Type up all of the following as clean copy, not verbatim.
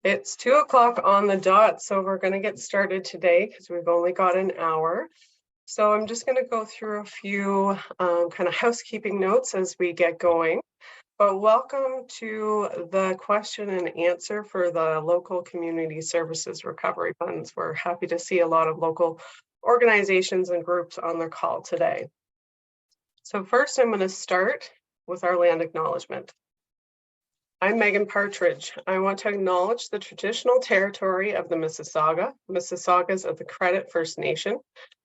It's 2 o'clock on the dot, so we're going to get started today because we've only got an hour. So I'm just going to go through a few kind of housekeeping notes as we get going. But welcome to the question and answer for the local community services recovery funds. We're happy to see a lot of local organizations and groups on the call today. So first, I'm going to start with our land acknowledgement. I'm Megan Partridge. I want to acknowledge the traditional territory of the Mississaugas of the Credit First Nation,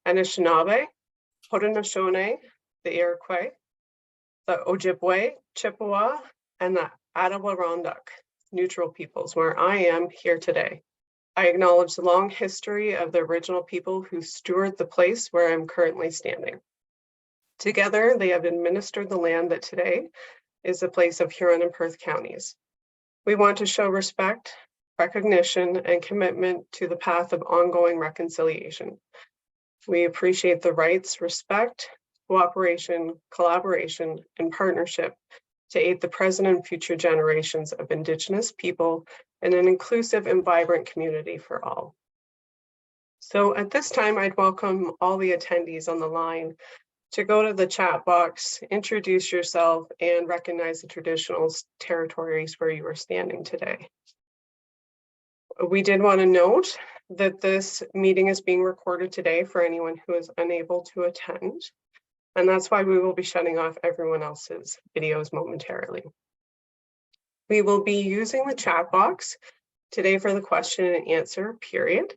Anishinaabe, Haudenosaunee, the Iroquois, the Ojibwe, Chippewa, and the Adirondack neutral peoples, where I am here today. I acknowledge the long history of the original people who steward the place where I'm currently standing. Together, they have administered the land that today is the place of Huron and Perth counties. We want to show respect, recognition, and commitment to the path of ongoing reconciliation. We appreciate the rights, respect, cooperation, collaboration, and partnership to aid the present and future generations of Indigenous people in an inclusive and vibrant community for all. So at this time, I'd welcome all the attendees on the line to go to the chat box, introduce yourself, and recognize the traditional territories where you are standing today. We did want to note that this meeting is being recorded today for anyone who is unable to attend, and that's why we will be shutting off everyone else's videos momentarily. We will be using the chat box today for the question and answer period.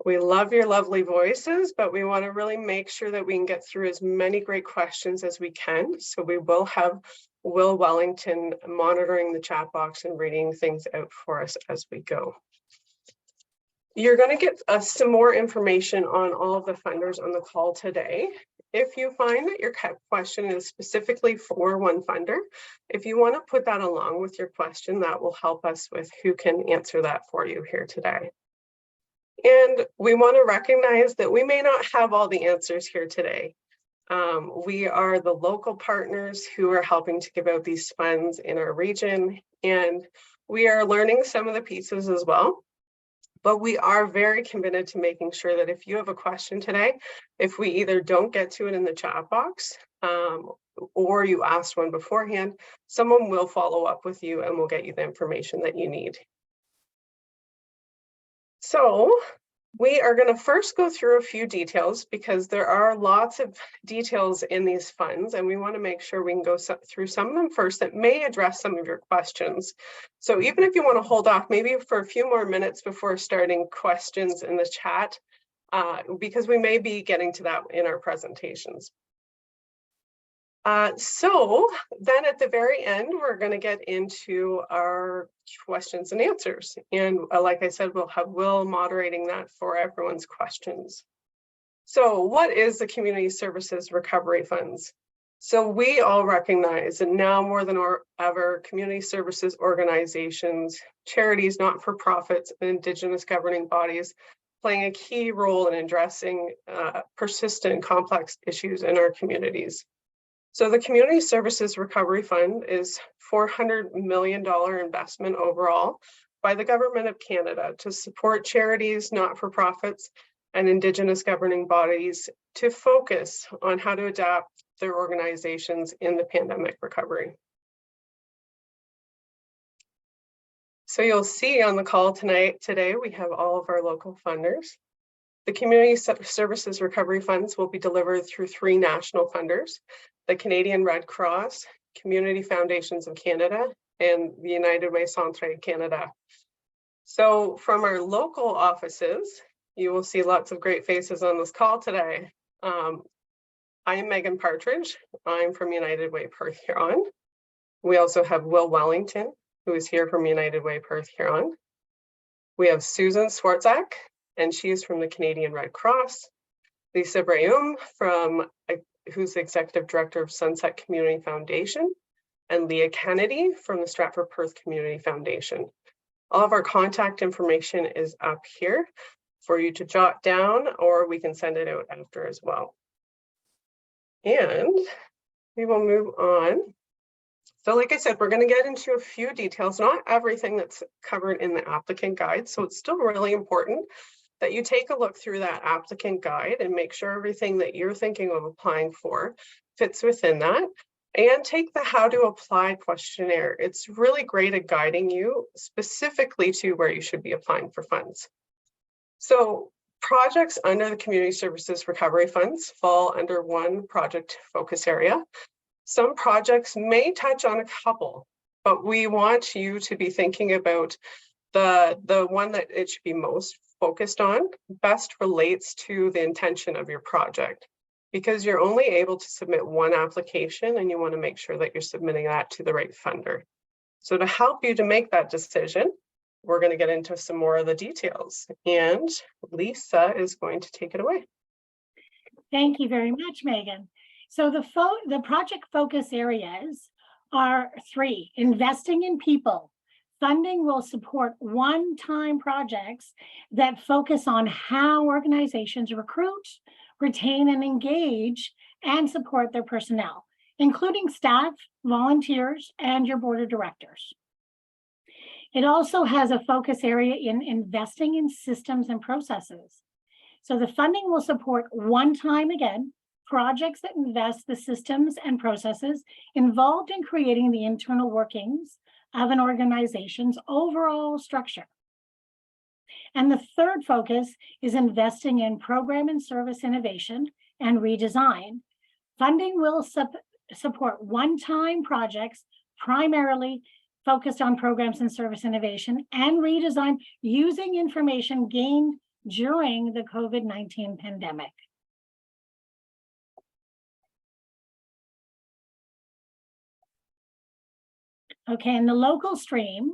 We love your lovely voices, but we want to really make sure that we can get through as many great questions as we can. So we will have Will Wellington monitoring the chat box and reading things out for us as we go. You're going to get some more information on all of the funders on the call today. If you find that your question is specifically for one funder, if you want to put that along with your question, that will help us with who can answer that for you here today. And we want to recognize that we may not have all the answers here today. We are the local partners who are helping to give out these funds in our region, and we are learning some of the pieces as well. But we are very committed to making sure that if you have a question today, if we either don't get to it in the chat box or you asked one beforehand, someone will follow up with you and will get you the information that you need. So we are going to first go through a few details because there are lots of details in these funds, and we want to make sure we can go through some of them first that may address some of your questions. So even if you want to hold off maybe for a few more minutes before starting questions in the chat, because we may be getting to that in our presentations. So then at the very end, we're going to get into our questions and answers. And like I said, we'll have Will moderating that for everyone's questions. So what is the Community Services Recovery Funds? So we all recognize that now more than ever, community services organizations, charities, not-for-profits, and Indigenous governing bodies playing a key role in addressing persistent and complex issues in our communities. So the Community Services Recovery Fund is $400 million investment overall by the Government of Canada to support charities, not-for-profits, and Indigenous governing bodies to focus on how to adapt their organizations in the pandemic recovery. So you'll see on the call today, we have all of our local funders. The Community Services Recovery Funds will be delivered through 3 national funders: the Canadian Red Cross, Community Foundations of Canada, and the United Way Centre Canada. So from our local offices, you will see lots of great faces on this call today. I am Megan Partridge. I'm from United Way Perth-Huron. We also have Will Wellington, who is here from United Way Perth-Huron. We have Susan Swartzack, and she is from the Canadian Red Cross. Lisa Reaume, who's the Executive Director of Sunset Community Foundation, and Leah Kennedy from the Stratford Perth Community Foundation. All of our contact information is up here for you to jot down, or we can send it out after as well. And we will move on So like I said, we're going to get into a few details, not everything that's covered in the applicant guide. So it's still really important that you take a look through that applicant guide and make sure everything that you're thinking of applying for fits within that. And take the how to apply questionnaire. It's really great at guiding you specifically to where you should be applying for funds. So projects under the Community Services Recovery Funds fall under one project focus area. Some projects may touch on a couple, but we want you to be thinking about the one that it should be most focused on best relates to the intention of your project, because you're only able to submit one application and you want to make sure that you're submitting that to the right funder. So to help you to make that decision, we're going to get into some more of the details, and Lisa is going to take it away. Thank you very much, Megan. So the project focus areas are 3: investing in people. Funding will support one-time projects that focus on how organizations recruit, retain, and engage and support their personnel, including staff, volunteers, and your board of directors. It also has a focus area in investing in systems and processes. So the funding will support one-time, again, projects that invest the systems and processes involved in creating the internal workings of an organization's overall structure. And the third focus is investing in program and service innovation and redesign. Funding will support one-time projects, primarily focused on programs and service innovation and redesign using information gained during the COVID-19 pandemic. Okay, and the local stream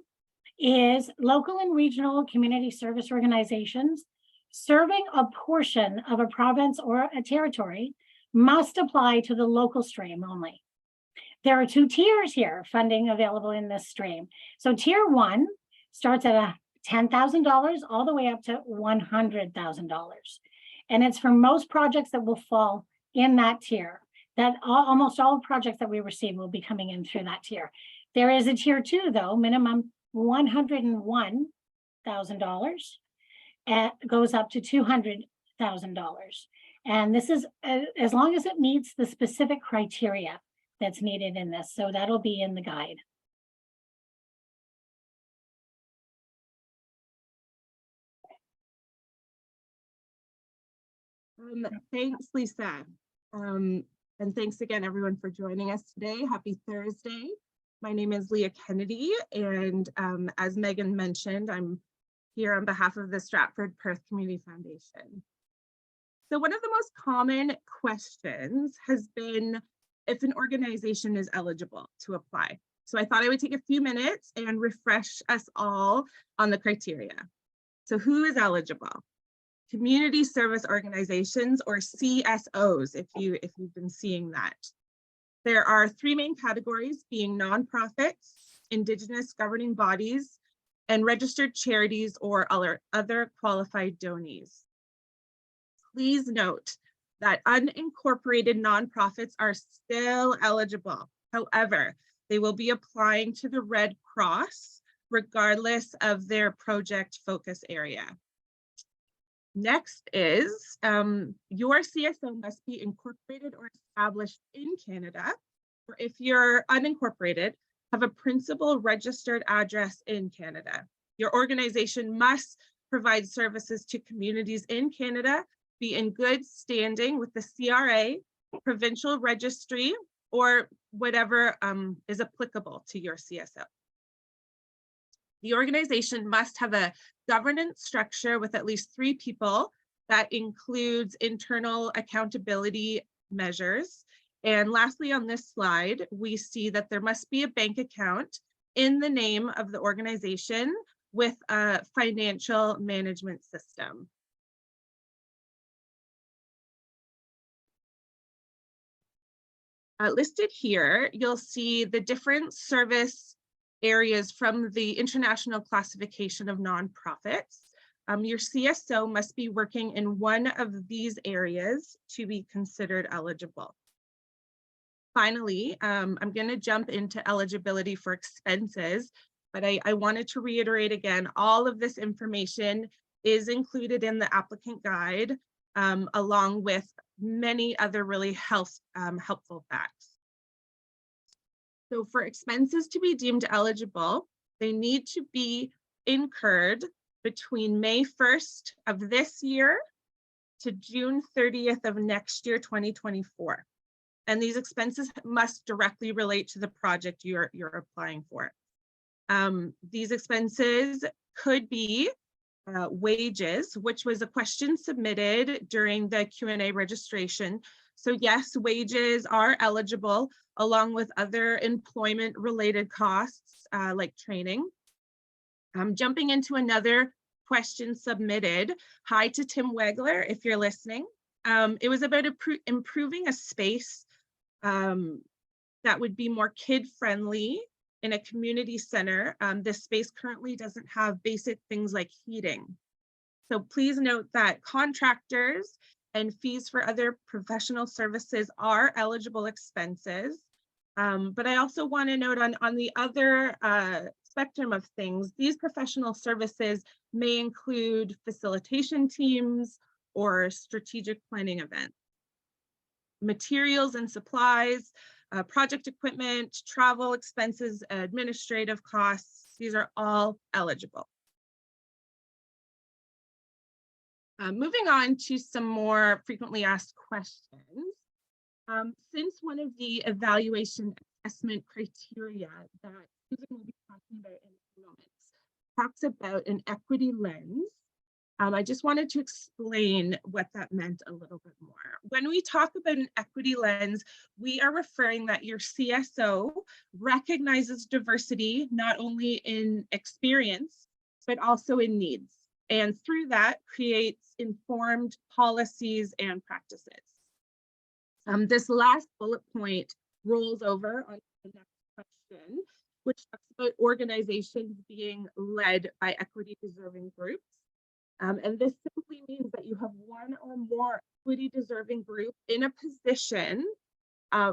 is local and regional community service organizations serving a portion of a province or a territory must apply to the local stream only. There are 2 tiers here, funding available in this stream. So tier 1 starts at $10,000 all the way up to $100,000. And it's for most projects that will fall in that tier. That almost all projects that we receive will be coming in through that tier. There is a tier 2 though, minimum $101,000, and goes up to $200,000. And this is as long as it meets the specific criteria that's needed in this. So that'll be in the guide. Thanks, Lisa. And thanks again, everyone, for joining us today. Happy Thursday. My name is Leah Kennedy, and as Megan mentioned, I'm here on behalf of the Stratford Perth Community Foundation. So one of the most common questions has been if an organization is eligible to apply. So I thought I would take a few minutes and refresh us all on the criteria. So who is eligible? Community service organizations, or CSOs, if you've been seeing that. There are 3 main categories, being nonprofits, Indigenous governing bodies, and registered charities or other qualified donees. Please note that unincorporated nonprofits are still eligible. However, they will be applying to the Red Cross regardless of their project focus area. Next is your CSO must be incorporated or established in Canada, or if you're unincorporated, have a principal registered address in Canada. Your organization must provide services to communities in Canada, be in good standing with the CRA, provincial registry, or whatever is applicable to your CSO. The organization must have a governance structure with at least 3 people that includes internal accountability measures. And lastly, on this slide, we see that there must be a bank account in the name of the organization with a financial management system. Listed here, you'll see the different service areas from the International Classification of Nonprofits. Your CSO must be working in one of these areas to be considered eligible. Finally, I'm going to jump into eligibility for expenses, but I wanted to reiterate again, all of this information is included in the applicant guide, along with many other really helpful facts. So for expenses to be deemed eligible, they need to be incurred between May 1st of this year to June 30th of next year, 2024. And these expenses must directly relate to the project you're applying for. These expenses could be wages, which was a question submitted during the Q&A registration. So yes, wages are eligible along with other employment related costs like training. Jumping into another question submitted. Hi to Tim Wegler, if you're listening. It was about improving a space that would be more kid-friendly in a community center. This space currently doesn't have basic things like heating. So please note that contractors and fees for other professional services are eligible expenses. But I also want to note on the other spectrum of things, these professional services may include facilitation teams or strategic planning events. Materials and supplies, project equipment, travel expenses, administrative costs, these are all eligible. Moving on to some more frequently asked questions. Since one of the evaluation assessment criteria that Susan will be talking about in a few moments talks about an equity lens, I just wanted to explain what that meant a little bit more. When we talk about an equity lens, we are referring that your CSO recognizes diversity not only in experience, but also in needs. And through that creates informed policies and practices. This last bullet point rolls over on the next question, which talks about organizations being led by equity deserving groups. And this simply means that you have one or more equity deserving group in a position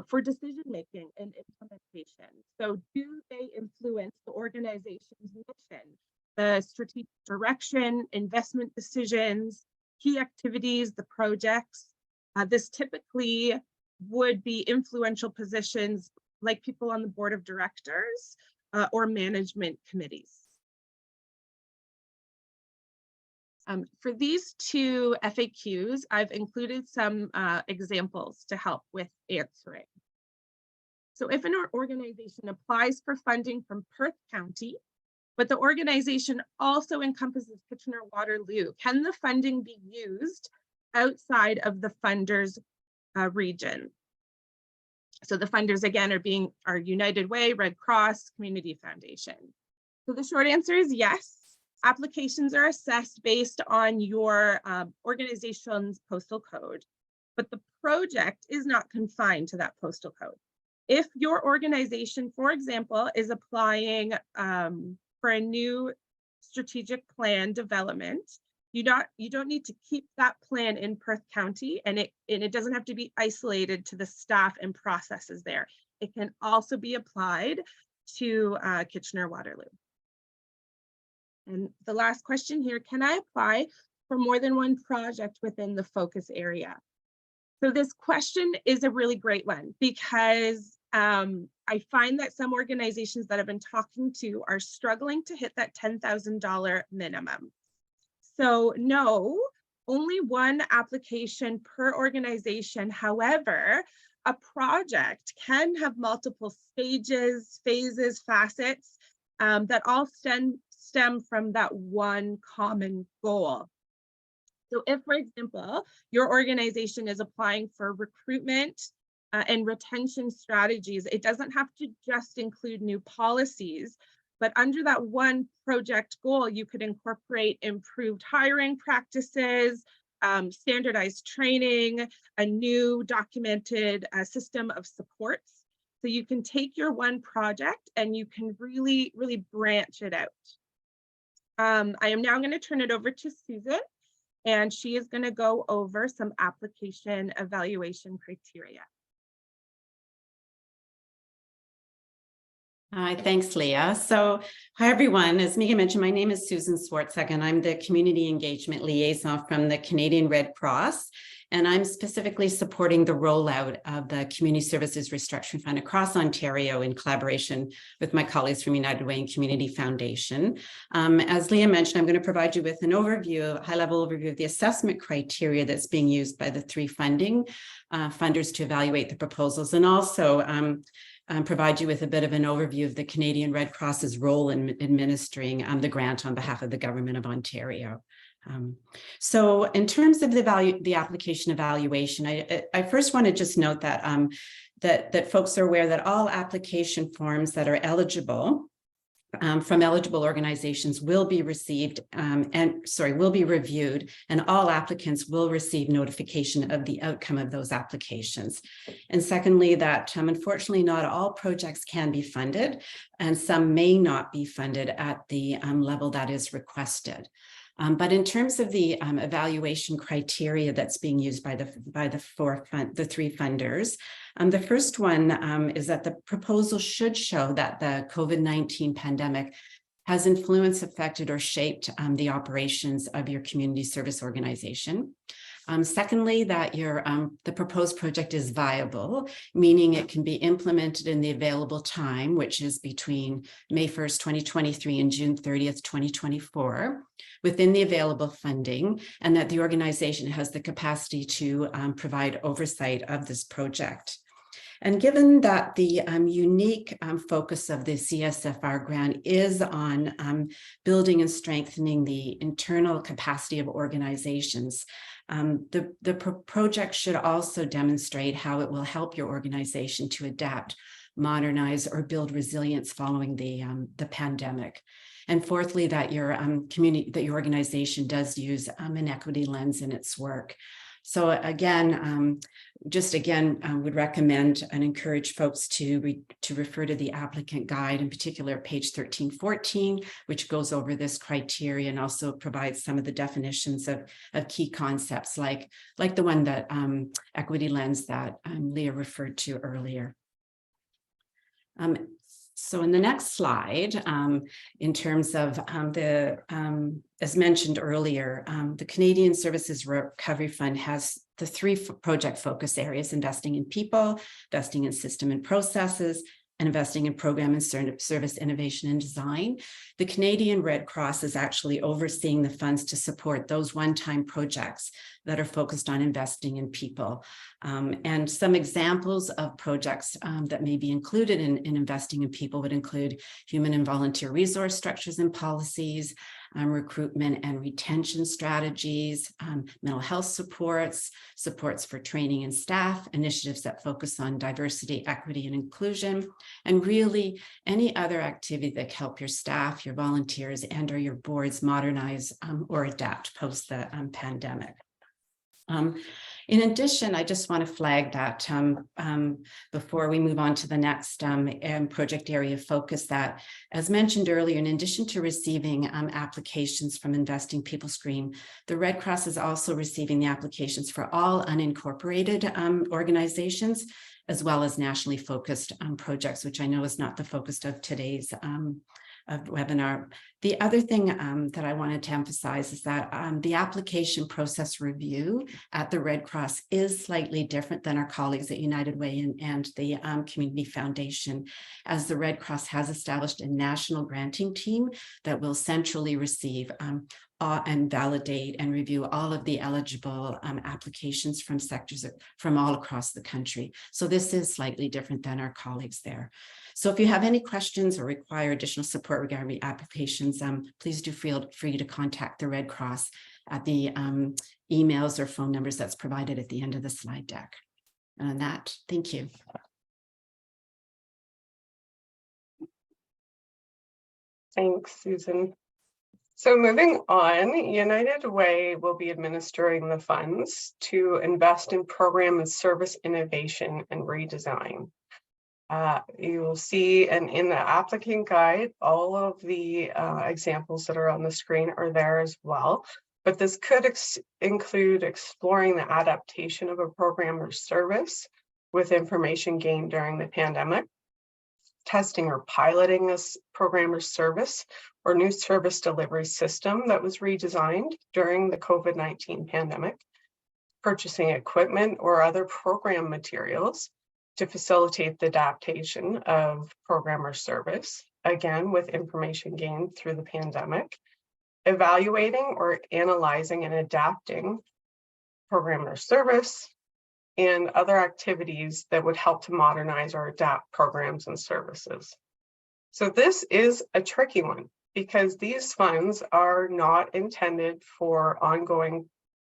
for decision making and implementation. So do they influence the organization's mission, the strategic direction, investment decisions, key activities, the projects? This typically would be influential positions like people on the board of directors or management committees. For these two FAQs, I've included some examples to help with answering. So if an organization applies for funding from Perth County, but the organization also encompasses Kitchener-Waterloo, can the funding be used outside of the funder's region? So the funders again are United Way, Red Cross, Community Foundation. So the short answer is yes. Applications are assessed based on your organization's postal code, but the project is not confined to that postal code. If your organization, for example, is applying for a new strategic plan development, you don't need to keep that plan in Perth County, and it doesn't have to be isolated to the staff and processes there. It can also be applied to Kitchener-Waterloo. And the last question here, can I apply for more than one project within the focus area? So this question is a really great one because I find that some organizations that I've been talking to are struggling to hit that $10,000 minimum. So no, only one application per organization. However, a project can have multiple stages, phases, facets that all stem from that one common goal. So if, for example, your organization is applying for recruitment and retention strategies, it doesn't have to just include new policies, but under that one project goal, you could incorporate improved hiring practices, standardized training, a new documented system of supports. So you can take your one project and you can really, really branch it out. I am now going to turn it over to Susan, and she is going to go over some application evaluation criteria. Hi, thanks, Leah. So, hi, everyone. As Megan mentioned, my name is Susan Swartzack, and I'm the Community Engagement Liaison from the Canadian Red Cross. And I'm specifically supporting the rollout of the Community Services Restructuring Fund across Ontario in collaboration with my colleagues from United Way and Community Foundation. As Leah mentioned, I'm going to provide you with an overview, a high-level overview of the assessment criteria that's being used by the three funders to evaluate the proposals, and also provide you with a bit of an overview of the Canadian Red Cross's role in administering the grant on behalf of the Government of Ontario. So in terms of the application evaluation, I first want to just note that, that folks are aware that all application forms that are eligible from eligible organizations will be received will be reviewed, and all applicants will receive notification of the outcome of those applications. And secondly, that unfortunately not all projects can be funded, and some may not be funded at the level that is requested. But in terms of the evaluation criteria that's being used by the three funders, the first one is that the proposal should show that the COVID-19 pandemic has influenced, affected, or shaped the operations of your community service organization. Secondly, that the proposed project is viable, meaning it can be implemented in the available time, which is between May 1st, 2023 and June 30th, 2024, within the available funding, and that the organization has the capacity to provide oversight of this project. And given that the unique focus of the CSFR grant is on building and strengthening the internal capacity of organizations, the project should also demonstrate how it will help your organization to adapt, modernize, or build resilience following the pandemic. And fourthly, that your organization does use an equity lens in its work. So again, would recommend and encourage folks to refer to the applicant guide, in particular page 1314, which goes over this criteria and also provides some of the definitions of key concepts like the one that equity lens that Leah referred to earlier. So in the next slide, in terms of as mentioned earlier, the Canadian Services Recovery Fund has the three project focus areas: investing in people, investing in system and processes, and investing in program and service innovation and design. The Canadian Red Cross is actually overseeing the funds to support those one-time projects that are focused on investing in people. And some examples of projects that may be included in investing in people would include human and volunteer resource structures and policies, recruitment and retention strategies, mental health supports for training and staff, initiatives that focus on diversity, equity, and inclusion, and really any other activity that help your staff, your volunteers, and or your boards modernize or adapt post the pandemic. In addition, I just want to flag that before we move on to the next project area of focus, that, as mentioned earlier, in addition to receiving applications from Investing People Stream, the Red Cross is also receiving the applications for all unincorporated organizations, as well as nationally focused projects, which I know is not the focus of today's webinar. The other thing that I wanted to emphasize is that the application process review at the Red Cross is slightly different than our colleagues at United Way and the Community Foundation, as the Red Cross has established a national granting team that will centrally receive and validate and review all of the eligible applications from sectors from all across the country. So this is slightly different than our colleagues there. So if you have any questions or require additional support regarding applications, please do feel free to contact the Red Cross at the emails or phone numbers that's provided at the end of the slide deck. And on that, thank you. Thanks, Susan. So moving on, United Way will be administering the funds to invest in program and service innovation and redesign. You will see, and in the applicant guide, all of the examples that are on the screen are there as well. But this could include exploring the adaptation of a program or service with information gained during the pandemic, testing or piloting this program or service or new service delivery system that was redesigned during the COVID-19 pandemic, purchasing equipment or other program materials to facilitate the adaptation of program or service, again, with information gained through the pandemic, evaluating or analyzing and adapting program or service, and other activities that would help to modernize or adapt programs and services. So this is a tricky one because these funds are not intended for ongoing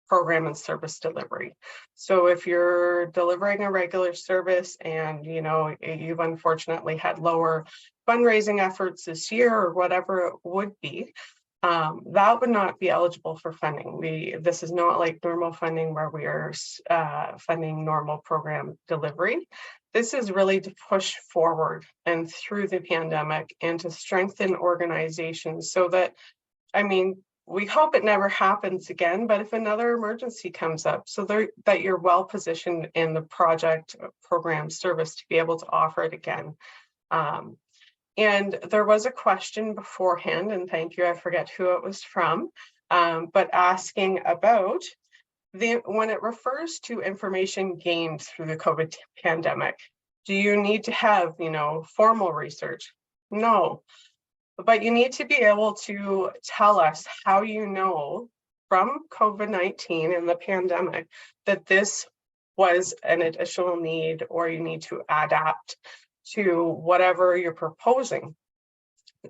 program and service delivery. So if you're delivering a regular service and you've unfortunately had lower fundraising efforts this year or whatever it would be, that would not be eligible for funding. This is not like normal funding where we are funding normal program delivery. This is really to push forward and through the pandemic and to strengthen organizations so that, we hope it never happens again, but if another emergency comes up, so that you're well positioned in the project program service to be able to offer it again. And there was a question beforehand, and thank you, I forget who it was from, but asking about when it refers to information gained through the COVID pandemic, do you need to have, formal research? No. But you need to be able to tell us how you know from COVID-19 and the pandemic that this was an additional need or you need to adapt to whatever you're proposing.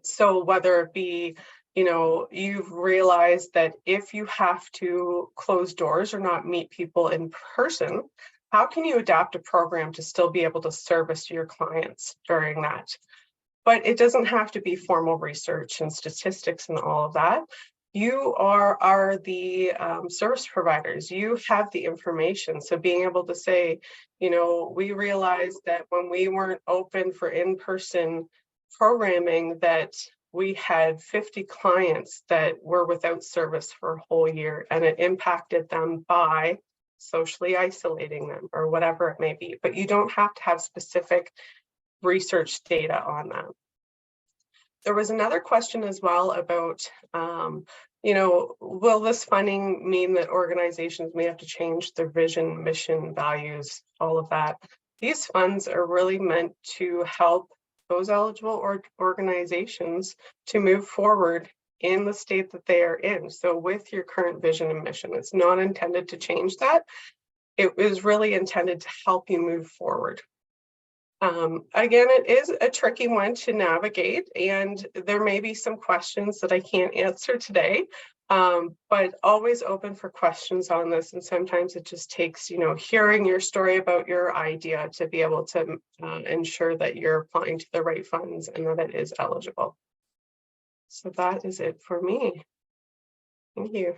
So whether it be, you've realized that if you have to close doors or not meet people in person, how can you adapt a program to still be able to service your clients during that? But it doesn't have to be formal research and statistics and all of that. You are the service providers. You have the information. So being able to say, we realized that when we weren't open for in-person programming, that we had 50 clients that were without service for a whole year, and it impacted them by socially isolating them or whatever it may be. But you don't have to have specific research data on that. There was another question as well about, will this funding mean that organizations may have to change their vision, mission, values, all of that? These funds are really meant to help those eligible organizations to move forward in the state that they are in. So with your current vision and mission, it's not intended to change that. It is really intended to help you move forward. Again, it is a tricky one to navigate, and there may be some questions that I can't answer today, but always open for questions on this. And sometimes it just takes, hearing your story about your idea to be able to ensure that you're applying to the right funds and that it is eligible. So that is it for me. Thank you.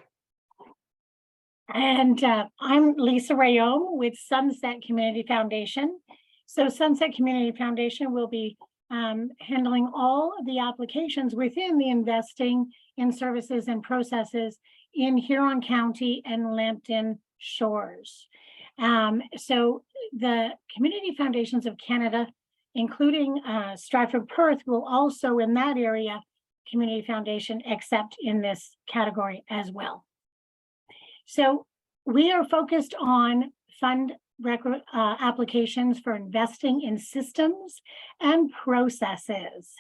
And I'm Lisa Reaume with Sunset Community Foundation. So Sunset Community Foundation will be handling all of the applications within the investing in services and processes in Huron County and Lambton Shores. So the Community Foundations of Canada, including Stratford, Perth, will also in that area Community Foundation accept in this category as well. So we are focused on fund applications for investing in systems and processes.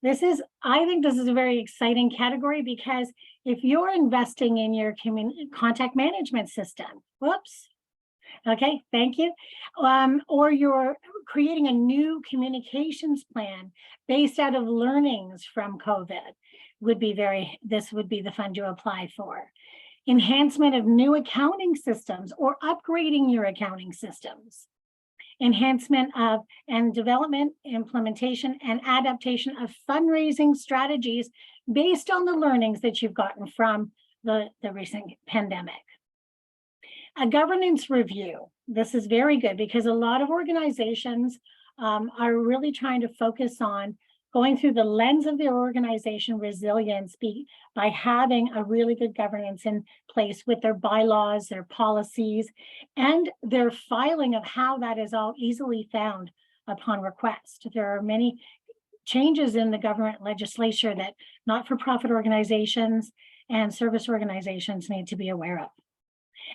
I think this is a very exciting category because if you're investing in your contact management system, okay, thank you, or you're creating a new communications plan based out of learnings from COVID, this would be the fund you apply for. Enhancement of new accounting systems or upgrading your accounting systems. Enhancement of and development, implementation, and adaptation of fundraising strategies based on the learnings that you've gotten from the recent pandemic. A governance review. This is very good because a lot of organizations are really trying to focus on going through the lens of their organization resilience by having a really good governance in place with their bylaws, their policies, and their filing of how that is all easily found upon request. There are many changes in the government legislature that not-for-profit organizations and service organizations need to be aware of.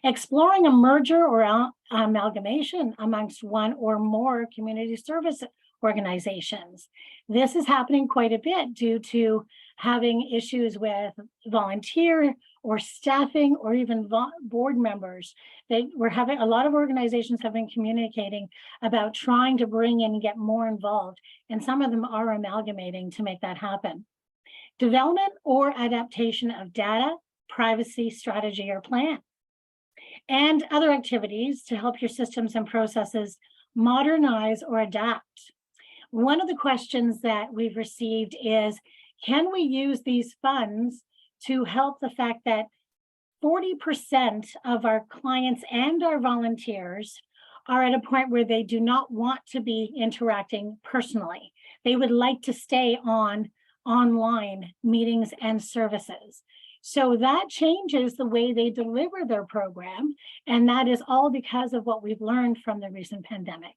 Exploring a merger or amalgamation amongst one or more community service organizations. This is happening quite a bit due to having issues with volunteer or staffing or even board members. A lot of organizations have been communicating about trying to bring in and get more involved, and some of them are amalgamating to make that happen. Development or adaptation of data, privacy strategy or plan, and other activities to help your systems and processes modernize or adapt. One of the questions that we've received is, can we use these funds to help the fact that 40% of our clients and our volunteers are at a point where they do not want to be interacting personally. They would like to stay on online meetings and services. So that changes the way they deliver their program. And that is all because of what we've learned from the recent pandemic.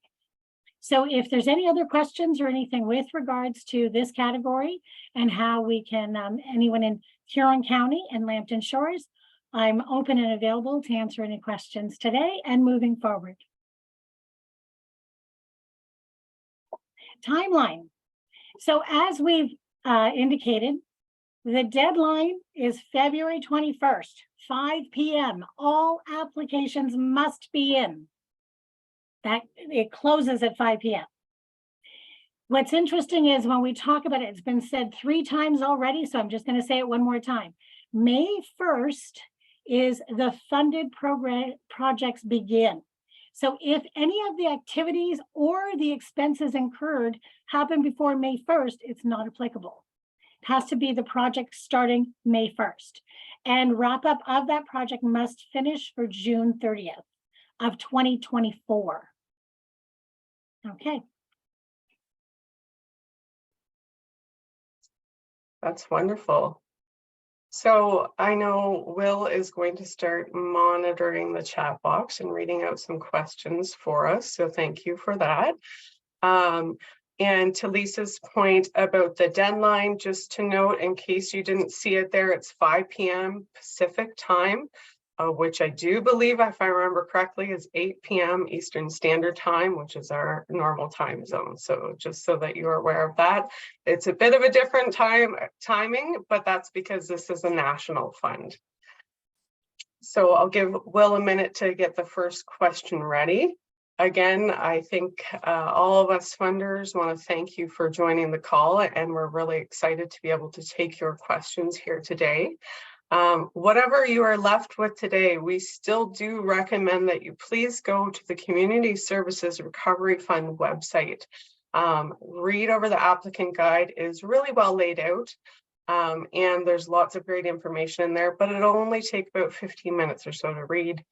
So if there's any other questions or anything with regards to this category and how we can, anyone in Huron County and Lambton Shores, I'm open and available to answer any questions today and moving forward. Timeline. So as we've indicated, the deadline is February 21st, 5 p.m. All applications must be in. That it closes at 5 p.m. What's interesting is when we talk about it, it's been said 3 times already, so I'm just going to say it one more time. May 1st is the funded program projects begin. So if any of the activities or the expenses incurred happen before May 1st, it's not applicable. It has to be the project starting May 1st. And wrap up of that project must finish for June 30th of 2024. Okay. That's wonderful. So I know Will is going to start monitoring the chat box and reading out some questions for us. So thank you for that. And to Lisa's point about the deadline, just to note, in case you didn't see it there, it's 5 p.m. Pacific time, which I do believe, if I remember correctly, is 8 p.m. Eastern Standard Time, which is our normal time zone. So just so that you're aware of that, it's a bit of a different timing, but that's because this is a national fund. So I'll give Will a minute to get the first question ready. Again, I think all of us funders want to thank you for joining the call, and we're really excited to be able to take your questions here today. Whatever you are left with today, we still do recommend that you please go to the Community Services Recovery Fund website. Read over the applicant guide. It is really well laid out, and there's lots of great information in there, but it'll only take about 15 minutes or so to read.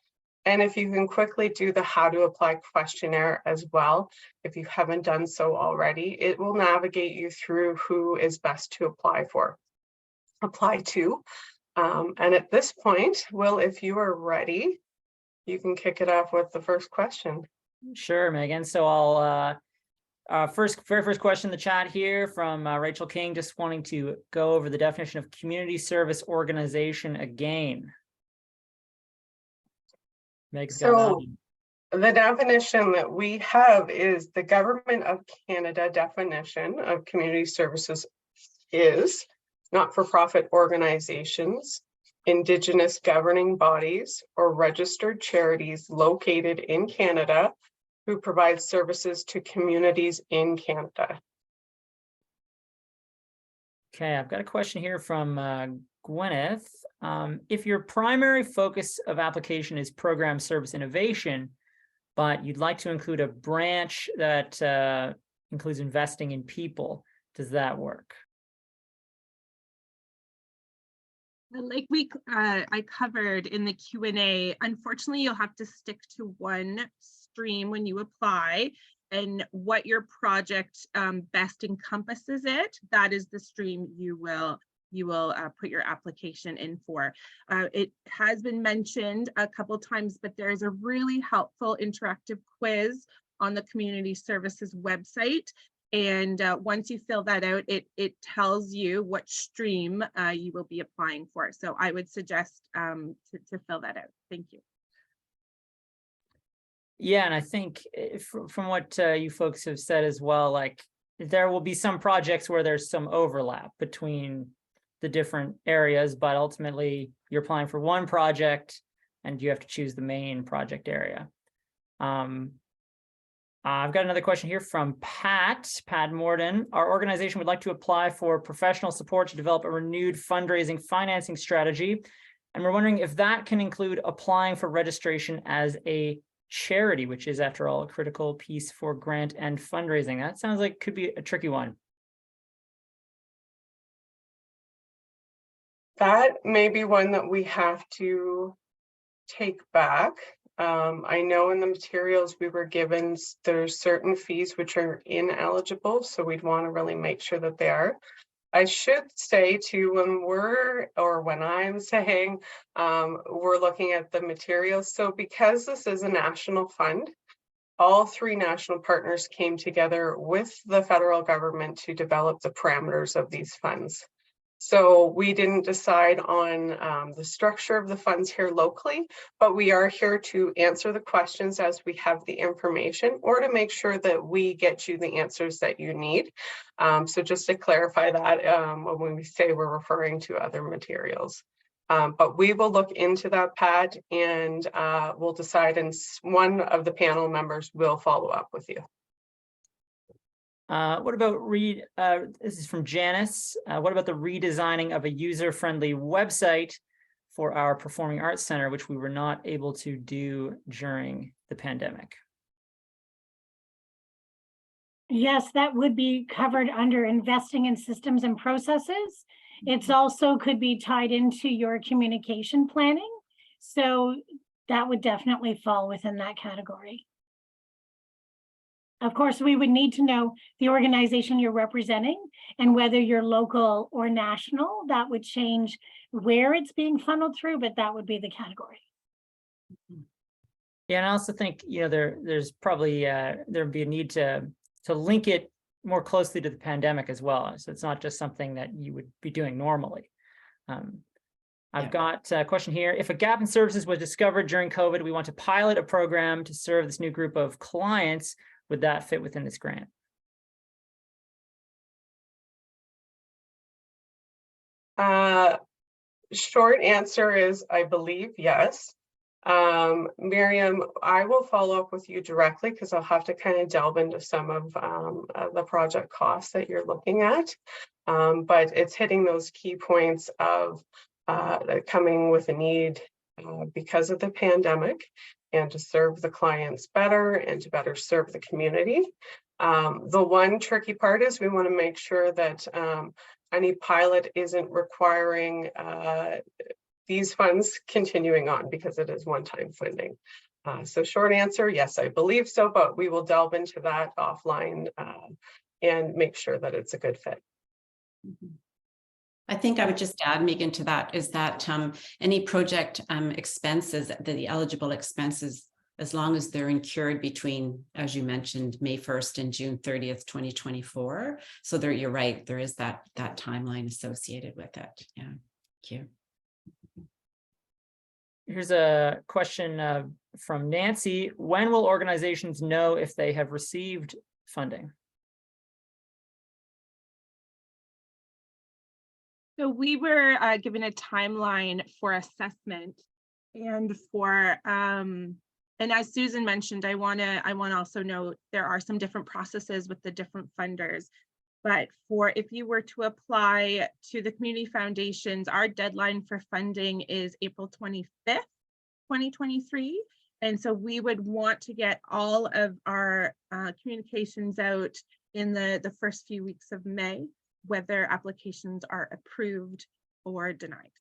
And if you can quickly do the how to apply questionnaire as well, if you haven't done so already, it will navigate you through who is best to apply to. And at this point, Will, if you are ready, you can kick it off with the first question. Sure, Megan. So I'll very first question in the chat here from Rachel King, just wanting to go over the definition of community service organization again. Meg's got that. The definition that we have is the Government of Canada definition of community services is not-for-profit organizations, Indigenous governing bodies, or registered charities located in Canada who provide services to communities in Canada. Okay, I've got a question here from Gwyneth. If your primary focus of application is program service innovation, but you'd like to include a branch that includes investing in people, does that work? Like I covered in the Q&A, unfortunately, you'll have to stick to one stream when you apply, and what your project best encompasses it, that is the stream you will put your application in for. It has been mentioned a couple times, but there is a really helpful interactive quiz on the community services website. And once you fill that out, it tells you what stream you will be applying for. So I would suggest to fill that out. Thank you. Yeah, and I think from what you folks have said as well, like there will be some projects where there's some overlap between the different areas, but ultimately you're applying for one project and you have to choose the main project area. I've got another question here from Pat Morden. Our organization would like to apply for professional support to develop a renewed fundraising financing strategy. And we're wondering if that can include applying for registration as a charity, which is, after all, a critical piece for grant and fundraising. That sounds like could be a tricky one. That may be one that we have to take back. I know in the materials we were given, there's certain fees which are ineligible, so we'd want to really make sure that they are. I should say too, when I'm saying we're looking at the materials, so because this is a national fund, all three national partners came together with the federal government to develop the parameters of these funds. So we didn't decide on the structure of the funds here locally, but we are here to answer the questions as we have the information, or to make sure that we get you the answers that you need. So just to clarify that when we say we're referring to other materials. But we will look into that, Pat, and we'll decide, and one of the panel members will follow up with you. What about this is from Janice. What about the redesigning of a user-friendly website for our Performing Arts Center, which we were not able to do during the pandemic? Yes, that would be covered under investing in systems and processes. It's also could be tied into your communication planning. So that would definitely fall within that category. Of course, we would need to know the organization you're representing and whether you're local or national. That would change where it's being funneled through, but that would be the category. Yeah, and I also think, you know, there's probably there'd be a need to link it more closely to the pandemic as well. So it's not just something that you would be doing normally. I've got a question here. If a gap in services was discovered during COVID, we want to pilot a program to serve this new group of clients. Would that fit within this grant? Short answer is, I believe, yes. Miriam, I will follow up with you directly because I'll have to kind of delve into some of the project costs that you're looking at. But it's hitting those key points of coming with a need because of the pandemic, and to serve the clients better and to better serve the community. The one tricky part is we want to make sure that any pilot isn't requiring these funds continuing on, because it is one-time funding. So short answer, yes, I believe so, but we will delve into that offline and make sure that it's a good fit. I think I would just add, Megan, to that is that any project expenses, the eligible expenses, as long as they're incurred between, as you mentioned, May 1st and June 30th, 2024. So there, you're right, there is that timeline associated with it. Yeah, thank you. Here's a question from Nancy. When will organizations know if they have received funding? So we were given a timeline for assessment, and for and as Susan mentioned, I want to also note there are some different processes with the different funders. But if you were to apply to the community foundations, our deadline for funding is April 25th, 2023. And so we would want to get all of our communications out in the first few weeks of May, whether applications are approved or denied.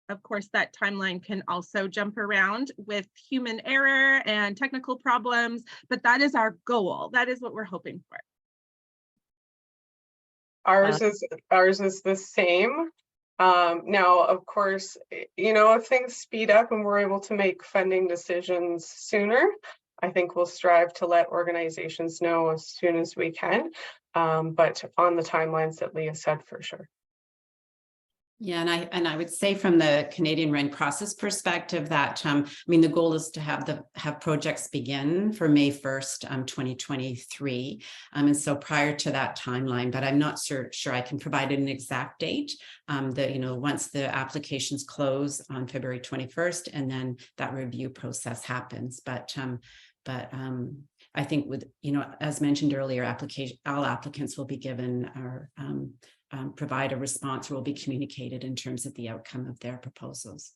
Of course, that timeline can also jump around with human error and technical problems, but that is our goal. That is what we're hoping for. Ours is the same. Now, of course, you know, if things speed up and we're able to make funding decisions sooner, I think we'll strive to let organizations know as soon as we can, but on the timelines that Leah said, for sure. Yeah, and I would say from the Canadian Red Cross's perspective that I mean, the goal is to have projects begin for May 1st, 2023, and so prior to that timeline. But I'm not sure I can provide an exact date. Once the applications close on February 21st, and then that review process happens. But I think with as mentioned earlier, all applicants will be given or provide a response or will be communicated in terms of the outcome of their proposals.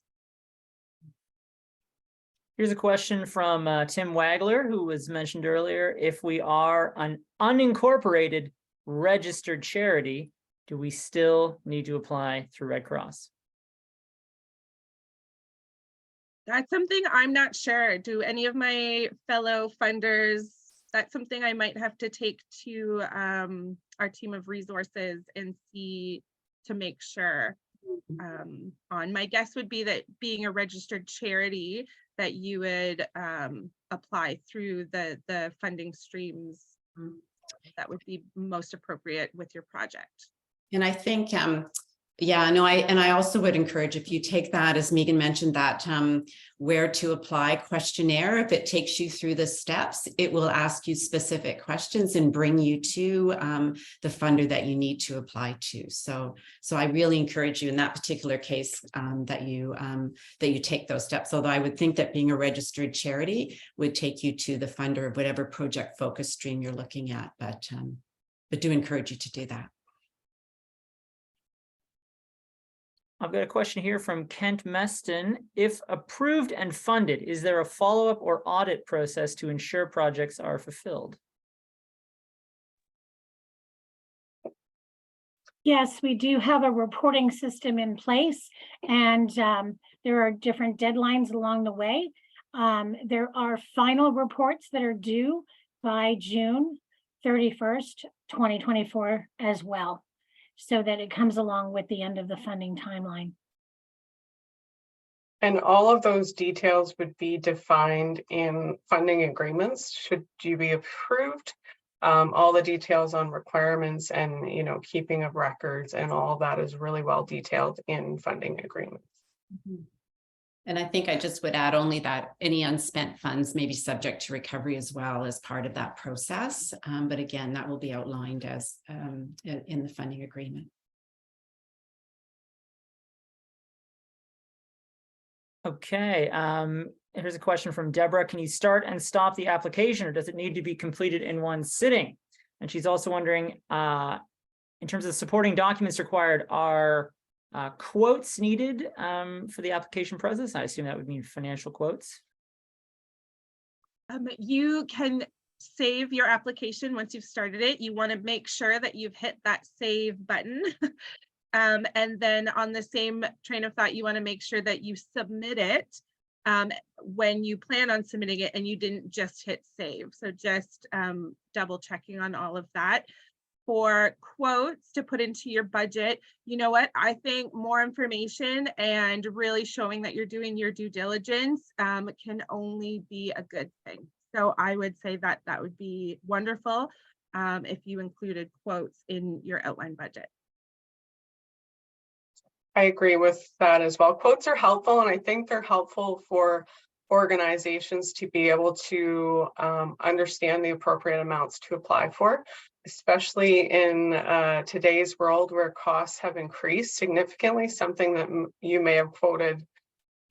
Here's a question from Tim Wagler, who was mentioned earlier. If we are an unincorporated registered charity, do we still need to apply through Red Cross? That's something I'm not sure. Do any of my fellow funders, that's something I might have to take to our team of resources and see to make sure. My guess would be that being a registered charity, that you would apply through the funding streams that would be most appropriate with your project. And I think yeah, no, I also would encourage, if you take that, as Megan mentioned, that where to apply questionnaire, if it takes you through the steps, it will ask you specific questions and bring you to the funder that you need to apply to. So I really encourage you in that particular case that you take those steps. Although I would think that being a registered charity would take you to the funder of whatever project focus stream you're looking at, but do encourage you to do that. I've got a question here from Kent Meston. If approved and funded, is there a follow-up or audit process to ensure projects are fulfilled? Yes, we do have a reporting system in place, and there are different deadlines along the way. There are final reports that are due by June 31st, 2024 as well, so that it comes along with the end of the funding timeline. And all of those details would be defined in funding agreements should you be approved. All the details on requirements and keeping of records and all of that is really well detailed in funding agreements. Mm-hmm. And I think I just would add only that any unspent funds may be subject to recovery as well as part of that process. But again, that will be outlined as in the funding agreement. Okay, here's a question from Deborah. Can you start and stop the application, or does it need to be completed in one sitting? And she's also wondering, in terms of the supporting documents required, are quotes needed for the application process? I assume that would mean financial quotes. You can save your application once you've started it. You want to make sure that you've hit that save button. And then on the same train of thought, you want to make sure that you submit it when you plan on submitting it and you didn't just hit save. So just double checking on all of that. For quotes to put into your budget, you know what, I think more information and really showing that you're doing your due diligence can only be a good thing. So I would say that that would be wonderful if you included quotes in your outline budget. I agree with that as well. Quotes are helpful, and I think they're helpful for organizations to be able to understand the appropriate amounts to apply for, especially in today's world where costs have increased significantly. Something that you may have quoted,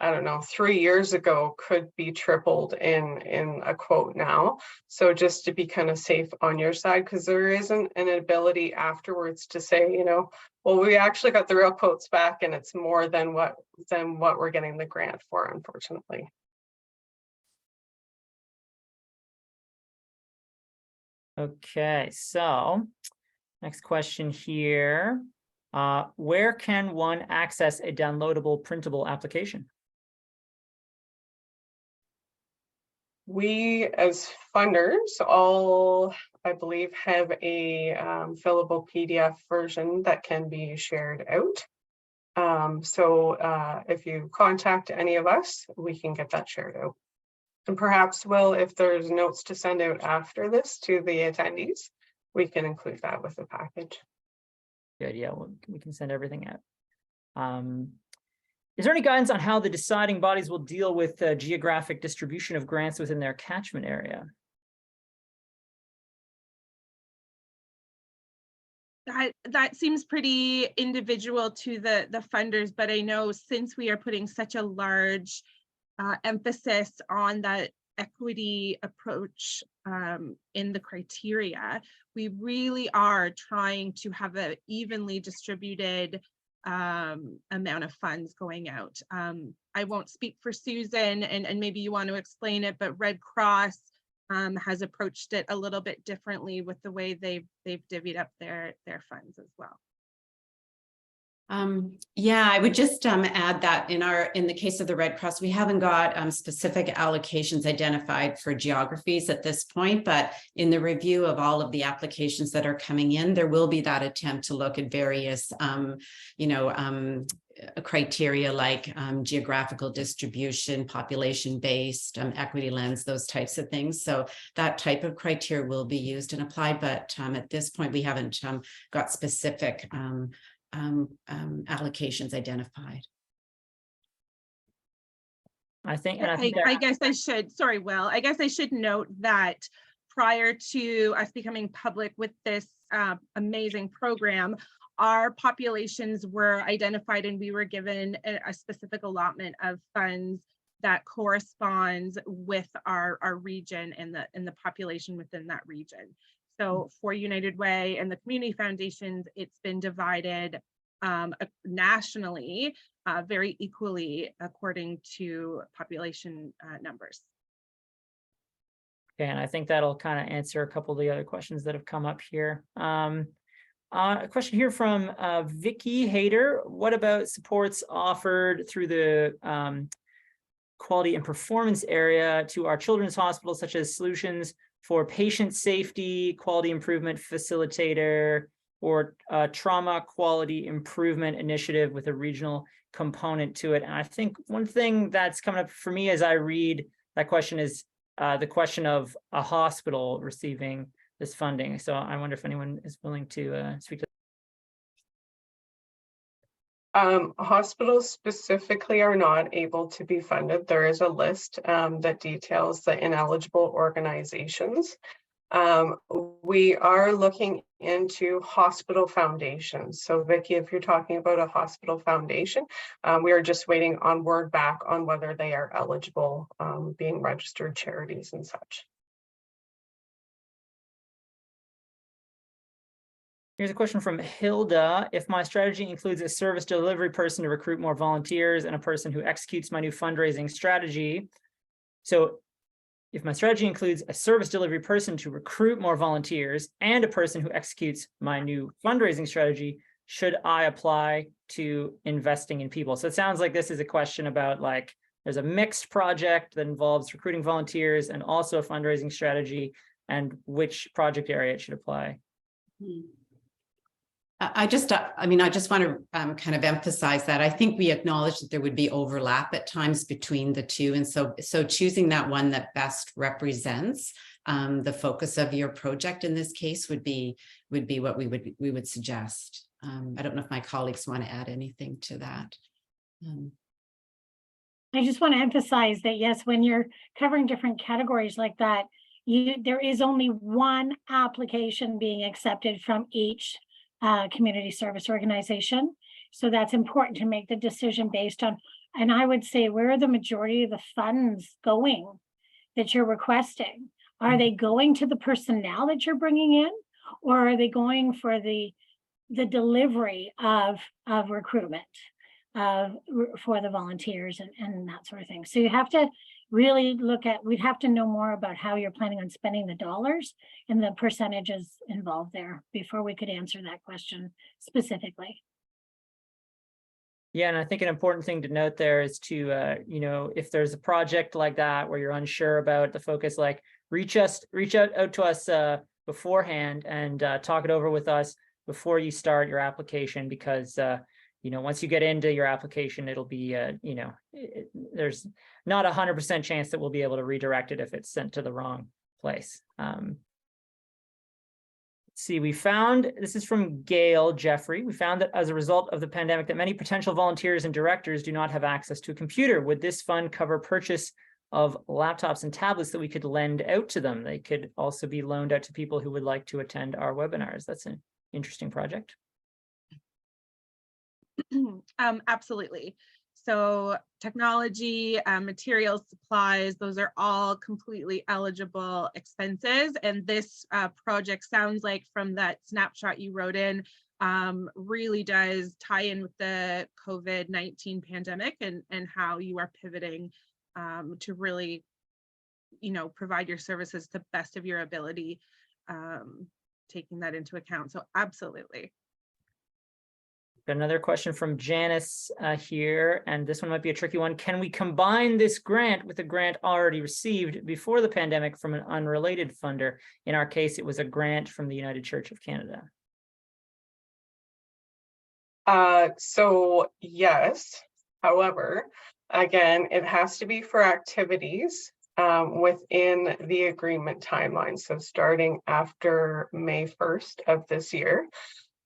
I don't know, 3 years ago could be tripled in a quote now. So just to be kind of safe on your side, because there isn't an ability afterwards to say, well, we actually got the real quotes back and it's more than what we're getting the grant for, unfortunately. Okay, so next question here. Where can one access a downloadable printable application? We as funders all, I believe, have a fillable PDF version that can be shared out. So if you contact any of us, we can get that shared out. And perhaps if there's notes to send out after this to the attendees, we can include that with the package. Good, yeah, we can send everything out. Is there any guidance on how the deciding bodies will deal with geographic distribution of grants within their catchment area? That seems pretty individual to the funders, but I know since we are putting such a large emphasis on that equity approach in the criteria, we really are trying to have an evenly distributed amount of funds going out. I won't speak for Susan, and maybe you want to explain it, but Red Cross has approached it a little bit differently with the way they've divvied up their funds as well. Yeah, I would just add that in the case of the Red Cross, we haven't got specific allocations identified for geographies at this point, but in the review of all of the applications that are coming in, there will be that attempt to look at various, criteria like geographical distribution, population-based, equity lens, those types of things. So that type of criteria will be used and applied, but at this point, we haven't got specific allocations identified. I guess I should, sorry, Will, I guess I should note that prior to us becoming public with this amazing program, our populations were identified and we were given a specific allotment of funds that corresponds with our region and the population within that region. So for United Way and the community foundations, it's been divided nationally very equally according to population numbers. Okay, and I think that'll kind of answer a couple of the other questions that have come up here. A question here from Vicky Hayter. What about supports offered through the quality and performance area to our children's hospitals, such as solutions for patient safety, quality improvement facilitator, or trauma quality improvement initiative with a regional component to it? And I think one thing that's coming up for me as I read that question is the question of a hospital receiving this funding. So I wonder if anyone is willing to speak to Hospitals specifically are not able to be funded. There is a list that details the ineligible organizations. We are looking into hospital foundations. So Vicky, if you're talking about a hospital foundation, we are just waiting on word back on whether they are eligible, being registered charities and such. Here's a question from Hilda. If my strategy includes a service delivery person to recruit more volunteers and a person who executes my new fundraising strategy. So if my strategy includes a service delivery person to recruit more volunteers and a person who executes my new fundraising strategy, should I apply to investing in people? So it sounds like this is a question about like, there's a mixed project that involves recruiting volunteers and also a fundraising strategy, and which project area it should apply. I just want to kind of emphasize that I think we acknowledge that there would be overlap at times between the two. And so choosing that one that best represents the focus of your project in this case would be what we would suggest. I don't know if my colleagues want to add anything to that. I just want to emphasize that, yes, when you're covering different categories like that, there is only one application being accepted from each community service organization. So that's important to make the decision based on, and I would say, where are the majority of the funds going that you're requesting? Are they going to the personnel that you're bringing in, or are they going for the delivery of recruitment for the volunteers and that sort of thing? So you have to really look at, we'd have to know more about how you're planning on spending the dollars and the percentages involved there before we could answer that question specifically. Yeah, and I think an important thing to note there is to, if there's a project like that where you're unsure about the focus, like reach out to us beforehand and talk it over with us before you start your application, because once you get into your application, it'll be, there's not 100% chance that we'll be able to redirect it if it's sent to the wrong place. See, we found, this is from Gail Jeffrey, we found that as a result of the pandemic that many potential volunteers and directors do not have access to a computer. Would this fund cover purchase of laptops and tablets that we could lend out to them? They could also be loaned out to people who would like to attend our webinars. That's an interesting project. Absolutely. So technology, materials, supplies, those are all completely eligible expenses. And this project sounds like, from that snapshot you wrote in, really does tie in with the COVID-19 pandemic and how you are pivoting to really, provide your services to the best of your ability, taking that into account. So absolutely. Got another question from Janice here, and this one might be a tricky one. Can we combine this grant with a grant already received before the pandemic from an unrelated funder? In our case, it was a grant from the United Church of Canada. So yes, however, again, it has to be for activities within the agreement timeline. So starting after May 1st of this year.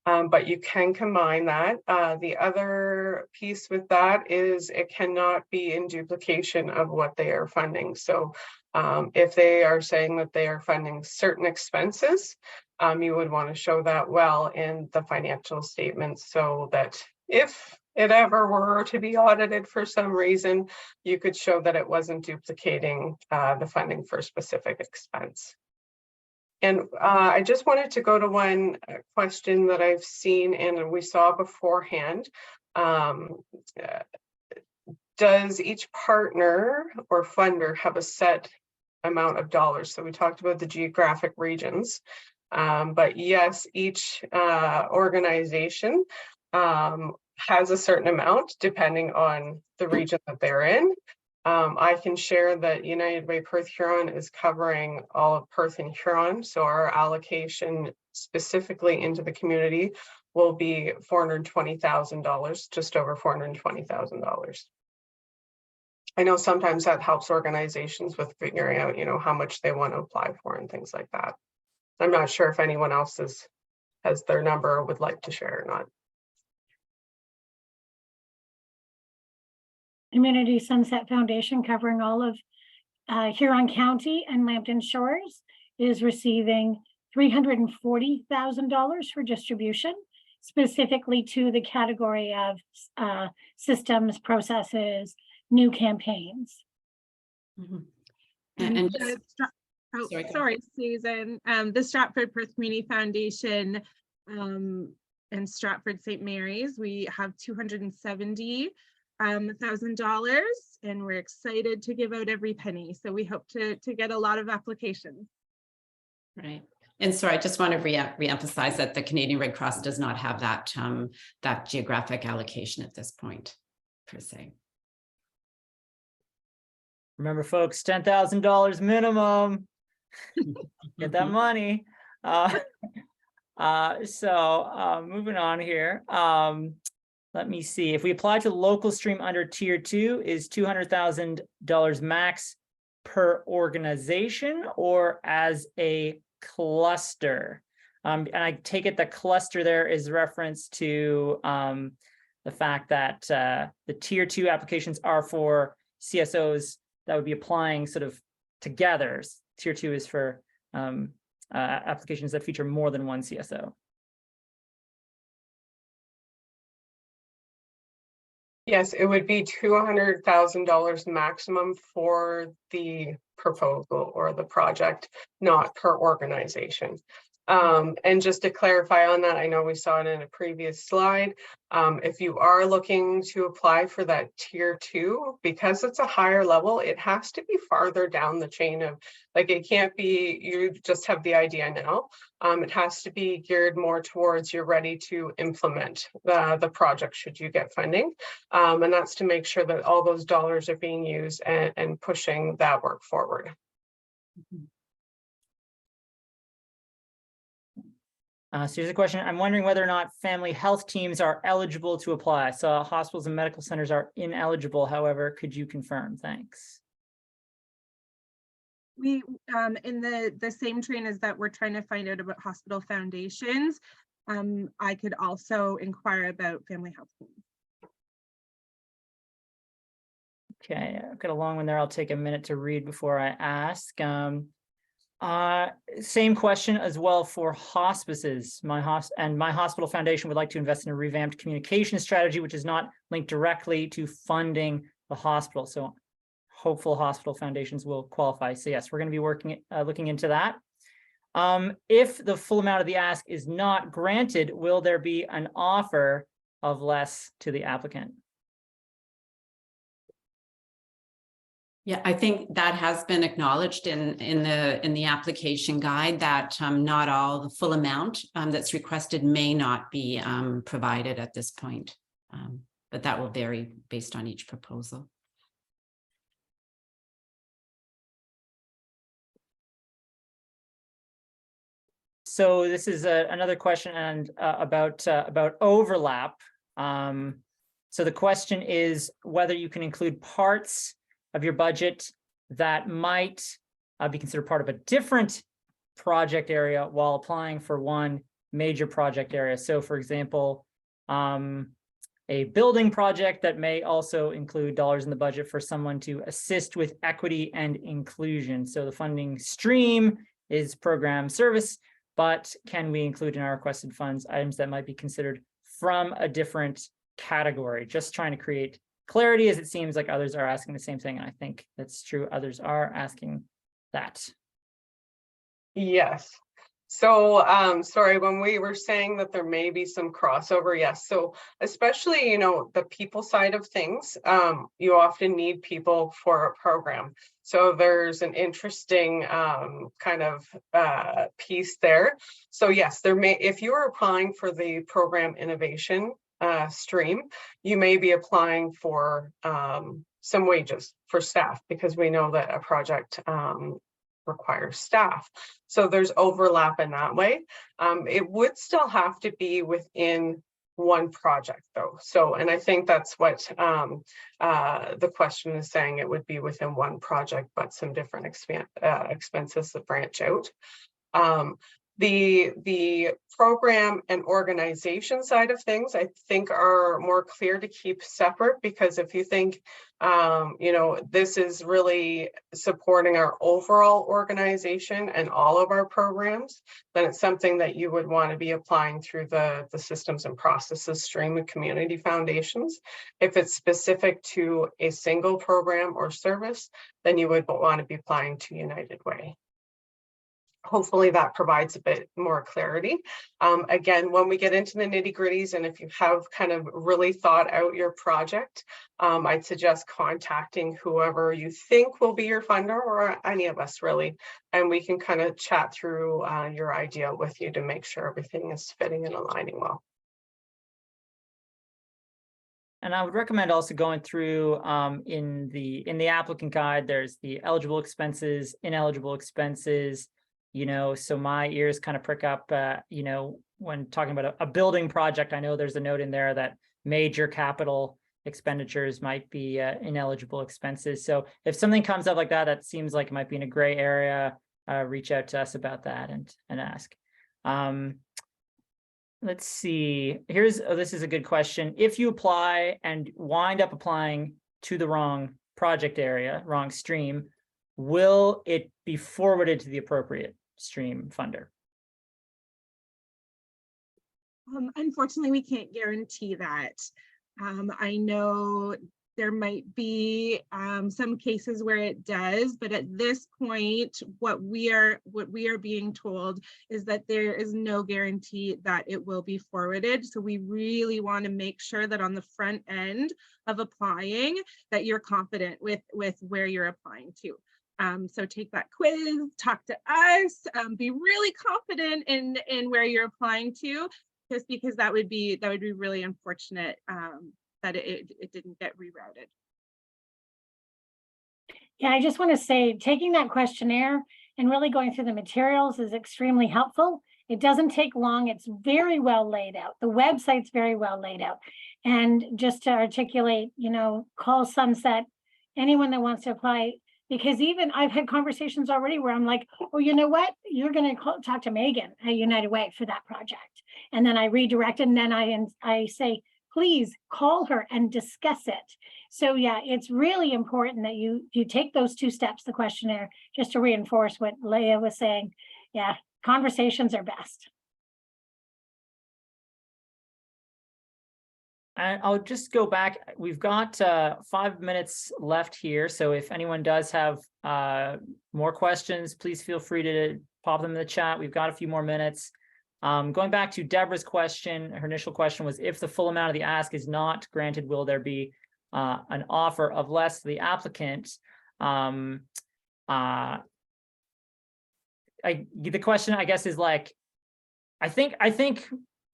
But you can combine that. The other piece with that is it cannot be in duplication of what they are funding. So if they are saying that they are funding certain expenses, you would want to show that well in the financial statements, so that if it ever were to be audited for some reason, you could show that it wasn't duplicating the funding for a specific expense. And I just wanted to go to one question that I've seen and we saw beforehand. Does each partner or funder have a set amount of dollars? So we talked about the geographic regions, but yes, each organization has a certain amount depending on the region that they're in. I can share that United Way Perth-Huron is covering all of Perth and Huron. So our allocation specifically into the community will be $420,000, just over $420,000. I know sometimes that helps organizations with figuring out, how much they want to apply for and things like that. I'm not sure if anyone else has their number or would like to share or not. Community Sunset Foundation, covering all of Huron County and Lambton Shores, is receiving $340,000 for distribution, specifically to the category of systems, processes, new campaigns. And sorry, Susan. The Stratford Perth Community Foundation and Stratford St. Mary's, we have $270,000, and we're excited to give out every penny. So we hope to get a lot of applications. Right. And sorry, I just want to re-emphasize that the Canadian Red Cross does not have that that geographic allocation at this point, per se. Remember, folks, $10,000 minimum. Get that money. Moving on here. Let me see. If we apply to the local stream under tier 2, is $200,000 max per organization or as a cluster? And I take it the cluster there is reference to the fact that the tier 2 applications are for CSOs that would be applying sort of together. Tier 2 is for applications that feature more than one CSO. Yes, it would be $200,000 maximum for the proposal or the project, not per organization. And just to clarify on that, I know we saw it in a previous slide. If you are looking to apply for that tier 2, because it's a higher level, it has to be farther down the chain of, like, it can't be you just have the idea now. It has to be geared more towards you're ready to implement the project should you get funding. And that's to make sure that all those dollars are being used and pushing that work forward. So here's a question. I'm wondering whether or not family health teams are eligible to apply. So hospitals and medical centers are ineligible. However, could you confirm? Thanks. We, in the same train as that, we're trying to find out about hospital foundations. I could also inquire about family health teams. Okay, I've got a long one there. I'll take a minute to read before I ask. Same question as well for hospices. My hospital foundation would like to invest in a revamped communication strategy, which is not linked directly to funding the hospital. So hopeful hospital foundations will qualify. So yes, we're going to be looking into that. If the full amount of the ask is not granted, will there be an offer of less to the applicant? Yeah, I think that has been acknowledged in the application guide that not all the full amount that's requested may not be provided at this point, but that will vary based on each proposal. So this is another question and about overlap. So the question is whether you can include parts of your budget that might be considered part of a different project area while applying for one major project area. So for example, a building project that may also include dollars in the budget for someone to assist with equity and inclusion. So the funding stream is program service, but can we include in our requested funds items that might be considered from a different category? Just trying to create clarity, as it seems like others are asking the same thing. And I think that's true. Others are asking that. Yes. So, sorry, when we were saying that there may be some crossover, yes. So especially, you know, the people side of things, you often need people for a program. So there's an interesting kind of piece there. So yes, there may, if you are applying for the program innovation stream, you may be applying for some wages for staff, because we know that a project requires staff. So there's overlap in that way. It would still have to be within one project though. So, and I think that's what the question is saying, it would be within one project, but some different expenses that branch out. The program and organization side of things, I think, are more clear to keep separate, because if you think, you know, this is really supporting our overall organization and all of our programs, then it's something that you would want to be applying through the systems and processes stream of community foundations. If it's specific to a single program or service, then you would want to be applying to United Way. Hopefully that provides a bit more clarity. Again, when we get into the nitty-gritties, and if you have kind of really thought out your project, I'd suggest contacting whoever you think will be your funder, or any of us really, and we can kind of chat through your idea with you to make sure everything is fitting and aligning well. And I would recommend also going through in the applicant guide, there's the eligible expenses, ineligible expenses. You know, so my ears kind of prick up, you know, when talking about a building project. I know there's a note in there that major capital expenditures might be ineligible expenses. So if something comes up like that, that seems like it might be in a gray area, reach out to us about that and ask. Let's see, this is a good question. If you apply and wind up applying to the wrong project area, wrong stream, will it be forwarded to the appropriate stream funder? Unfortunately, we can't guarantee that. I know there might be some cases where it does, but at this point, what we are being told is that there is no guarantee that it will be forwarded. So we really want to make sure that on the front end of applying, that you're confident with where you're applying to. So take that quiz, talk to us, be really confident in where you're applying to, just because that would be really unfortunate that it didn't get rerouted. Yeah, I just want to say, taking that questionnaire and really going through the materials is extremely helpful. It doesn't take long. It's very well laid out. The website's very well laid out. And just to articulate, call Sunset, anyone that wants to apply, because even I've had conversations already where I'm like, oh, you know what? You're going to talk to Megan at United Way for that project. And then I redirect and then I say, please call her and discuss it. So yeah, it's really important that you take those 2 steps, the questionnaire, just to reinforce what Leah was saying. Yeah, conversations are best. And I'll just go back. We've got 5 minutes left here. So if anyone does have more questions, please feel free to pop them in the chat. We've got a few more minutes. Going back to Deborah's question, her initial question was, if the full amount of the ask is not granted, will there be an offer of less to the applicant? The question, I guess, is like, I think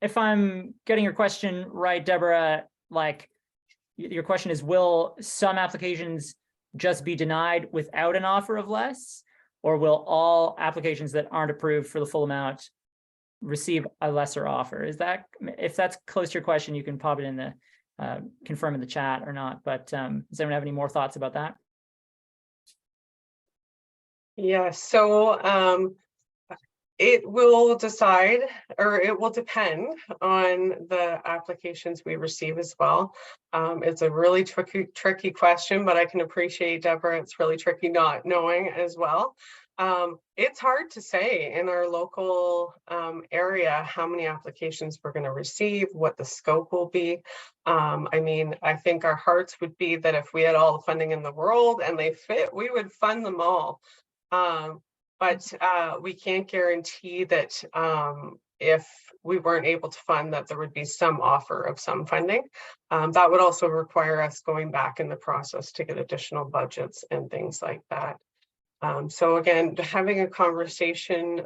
if I'm getting your question right, Deborah, like your question is, will some applications just be denied without an offer of less, or will all applications that aren't approved for the full amount receive a lesser offer? Is that, if that's close to your question, you can pop it in the confirm in the chat or not. But does anyone have any more thoughts about that? Yeah, so it will decide, or it will depend on the applications we receive as well. It's a really tricky question, but I can appreciate, Deborah, it's really tricky not knowing as well. It's hard to say in our local area how many applications we're going to receive, what the scope will be. I mean, I think our hearts would be that if we had all the funding in the world and they fit, we would fund them all. But we can't guarantee that if we weren't able to fund, that there would be some offer of some funding. That would also require us going back in the process to get additional budgets and things like that. So again, having a conversation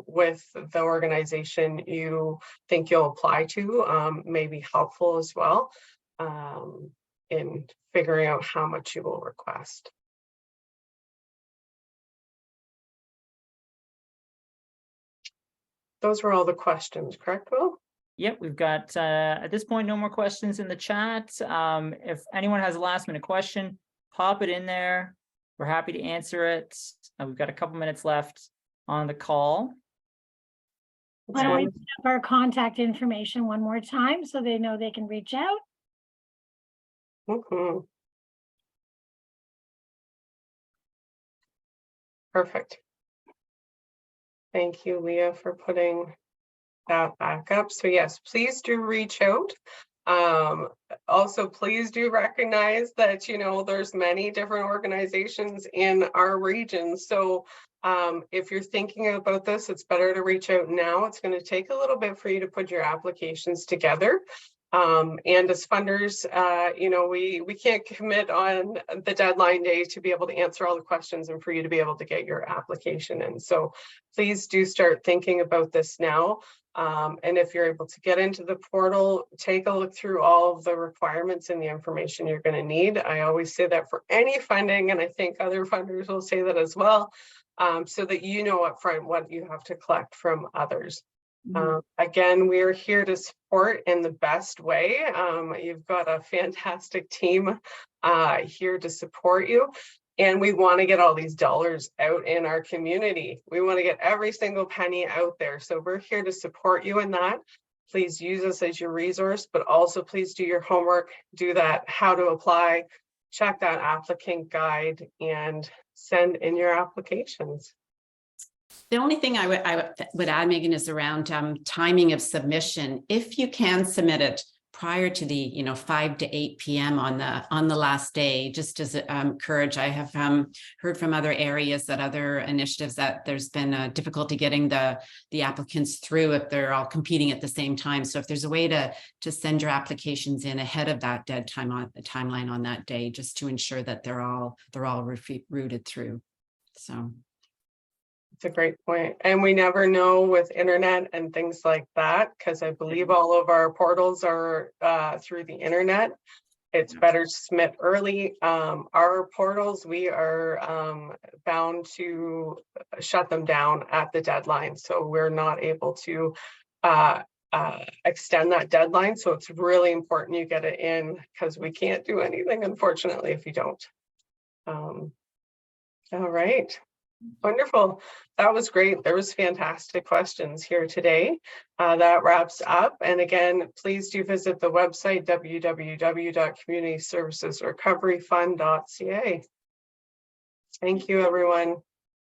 with the organization you think you'll apply to may be helpful as well in figuring out how much you will request. Those were all the questions, correct, Will? Yep, we've got, at this point, no more questions in the chat. If anyone has a last minute question, pop it in there. We're happy to answer it. We've got a couple minutes left on the call. Why don't we put up our contact information one more time so they know they can reach out? Mm-hmm. Perfect. Thank you, Leah, for putting that back up. So yes, please do reach out. Also, please do recognize that, there's many different organizations in our region. So if you're thinking about this, it's better to reach out now. It's going to take a little bit for you to put your applications together. And as funders, we can't commit on the deadline day to be able to answer all the questions and for you to be able to get your application in. So please do start thinking about this now. And if you're able to get into the portal, take a look through all of the requirements and the information you're going to need. I always say that for any funding, and I think other funders will say that as well, so that you know upfront what you have to collect from others. Again, we're here to support in the best way. You've got a fantastic team here to support you. And we want to get all these dollars out in our community. We want to get every single penny out there. So we're here to support you in that. Please use us as your resource, but also please do your homework, do that how to apply, check that applicant guide, and send in your applications. The only thing I would add, Megan, is around timing of submission. If you can submit it prior to the 5 to 8 p.m. on the last day, just as courage, I have heard from other areas that other initiatives that there's been difficulty getting the applicants through if they're all competing at the same time. So if there's a way to send your applications in ahead of that dead time on the timeline on that day, just to ensure that they're all routed through. So. It's a great point. And we never know with internet and things like that, because I believe all of our portals are through the internet. it's better to submit early. Our portals, we are bound to shut them down at the deadline. So we're not able to extend that deadline. So it's really important you get it in, because we can't do anything, unfortunately, if you don't. All right. Wonderful. That was great. There was fantastic questions here today. That wraps up. And again, please do visit the website, www.communityservicesrecoveryfund.ca. Thank you, everyone.